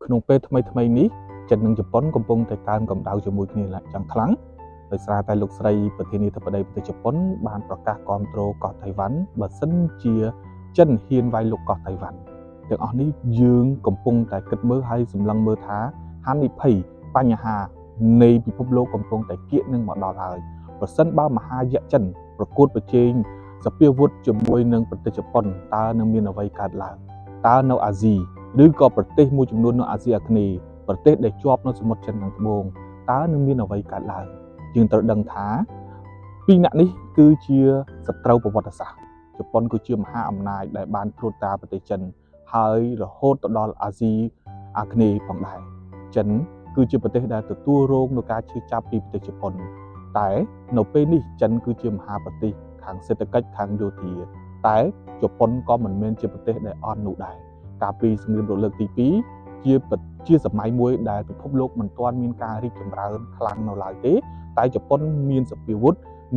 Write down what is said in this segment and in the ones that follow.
ក្នុងពេលថ្មីនេះចិននិងជប៉ុនកំពុងតែកើនកម្ដៅជាមួយគ្នាយ៉ាងខ្លាំងដោយសារតែលោកស្រីប្រធានាធិបតីប្រទេសជប៉ុនបានប្រកាសគាំទ្រកោះតៃវ៉ាន់បើសិនជាចិនហ៊ានវាយលុកកោះតៃវ៉ាន់ទាំងអស់នេះយើងកំពុងតែគិតមើលហើយសម្លឹងមើលថាហានិភ័យបញ្ហានៃពិភពលោកកំពុងតែគៀកនឹងមកដល់ហើយប្រសិនបើមហាយៈចិនប្រកួតប្រជែងសពាវុធជាមួយនឹងប្រទេសជប៉ុនតើនឹងមានអ្វីកើតឡើងតើនៅអាស៊ីឬក៏ប្រទេសមួយចំនួននៅអាស៊ីអាគ្នេយ៍ប្រទេសដែលជាប់នៅសមុទ្រចិនខាងត្បូងតើនឹងមានអ្វីកើតឡើងយើងត្រូវដឹងថាពីរអ្នកនេះគឺជាសត្រូវប្រវត្តិសាស្ត្រជប៉ុនគឺជាមហាអំណាចដែលបានត្រួតត្រាប្រទេសចិនហើយរហូតទៅដល់អាស៊ីអាគ្នេយ៍ផងដែរចិនគឺជាប្រទេសដែលទទួលរងនឹងការឈឺចាប់ពីប្រទេសជប៉ុនតែនៅពេលនេះចិនគឺជាមហាប្រទេសខាងសេដ្ឋកិច្ចខាងយោធាតែជប៉ុនក៏មិនមែនជាប្រទេសដែលអន់នោះដែរកាលពីសង្គ្រាមលោកលើកទី2ជាសម័យមួយដែលពិភពលោកមិនទាន់មានការរីកចម្រើនខ្លាំងនៅឡើយទេតែជប៉ុនមានសពាវុធ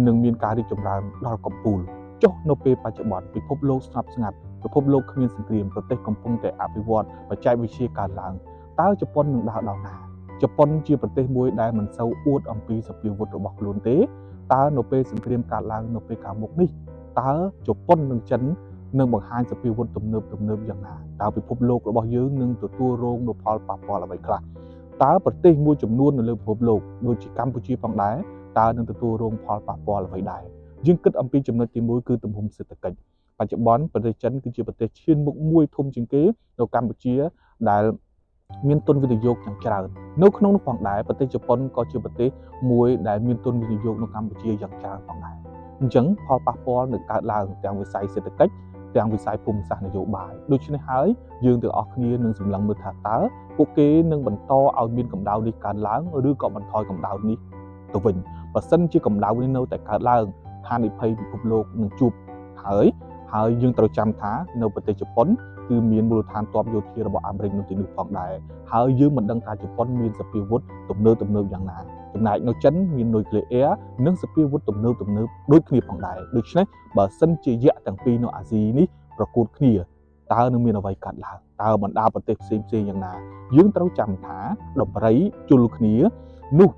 និងមានការរីកចម្រើនដល់កំពូលចុះនៅពេលបច្ចុប្បន្នពិភពលោកស្ងប់ស្ងាត់ពិភពលោកគ្មានសង្គ្រាមប្រទេសកំពុងតែអភិវឌ្ឍបច្ចេកវិទ្យាកើនឡើងតើជប៉ុននឹងដើរដល់ណាជប៉ុនជាប្រទេសមួយដែលមិនសូវអួតអំពីសពាវុធរបស់ខ្លួនទេតើនៅពេលសង្គ្រាមកើតឡើងនៅពេលខាងមុខនេះតើជប៉ុននិងចិននឹងបង្ហាញសពាវុធទំនើបយ៉ាងណាតើពិភពលោករបស់យើងនឹងទទួលរងនូវផលប៉ះពាល់អ្វីខ្លះតើប្រទេសមួយចំនួននៅលើពិភពលោកដូចជាកម្ពុជាផងដែរតើនឹងទទួលរងផលប៉ះពាល់អ្វីដែរយើងគិតអំពីចំណុចទី1គឺទំហំសេដ្ឋកិច្ចបច្ចុប្បន្នប្រទេសចិនគឺជាប្រទេសឈានមុខមួយធំជាងគេនៅកម្ពុជាដែលមានទុនវិនិយោគយ៉ាងច្រើននៅក្នុងនោះផងដែរប្រទេសជប៉ុនក៏ជាប្រទេសមួយដែលមានទុនវិនិយោគនៅកម្ពុជាយ៉ាងច្រើនផងដែរអញ្ចឹងផលប៉ះពាល់នឹងកើតឡើងទាំងវិស័យសេដ្ឋកិច្ចទាំងវិស័យភូមិសាស្ត្រនយោបាយដូច្នេះហើយយើងទាំងអស់គ្នានឹងសម្លឹងមើលថាតើពួកគេនឹងបន្តឲ្យមានកម្ដៅនេះកើនឡើងឬក៏បន្ថយកម្ដៅនេះទៅវិញបើសិនជាកម្ដៅនេះនៅតែកើតឡើងហានិភ័យពិភពលោកនឹងជួបហើយយើងត្រូវចាំថានៅប្រទេសជប៉ុនគឺមានមូលដ្ឋានទ័ពយោធារបស់អាមេរិកនៅទីនោះផងដែរហើយយើងមិនដឹងថាជប៉ុនមានសពាវុធទំនើបយ៉ាងណាចំណែកនៅចិនមាននុយក្លេអ៊ែរនិងសពាវុធទំនើបដូចគ្នាផងដែរដូច្នេះបើសិនជាយៈទាំងពីរនៅអាស៊ីនេះប្រកួតគ្នាតើនឹងមានអ្វីកើតឡើងតើបណ្ដាប្រទេសផ្សេងយ៉ាងណាយើងត្រូវចាំថាដំរីជុលគ្នានោះ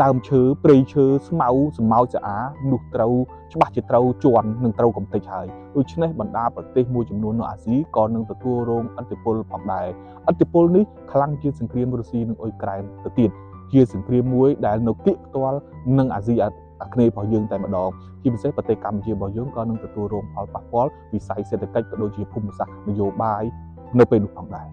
ដើមឈើព្រៃឈើស្មៅសម្មោចស្អានោះត្រូវច្បាស់ជាត្រូវជន់និងត្រូវកំទេចហើយដូច្នេះបណ្ដាប្រទេសមួយចំនួននៅអាស៊ីក៏នឹងទទួលរងឥទ្ធិពលផងដែរឥទ្ធិពលនេះខ្លាំងជាសង្គ្រាមរុស្ស៊ីនិងអ៊ុយក្រែនទៅទៀតជាសង្គ្រាមមួយដែលនៅគៀកផ្ទាល់នឹងអាស៊ីអាគ្នេយ៍របស់យើងតែម្ដងជាពិសេសប្រទេសកម្ពុជារបស់យើងក៏នឹងទទួលរងផលប៉ះពាល់វិស័យសេដ្ឋកិច្ចក៏ដូចជាភូមិសាស្ត្រនយោបាយនៅពេលនោះផងដែរ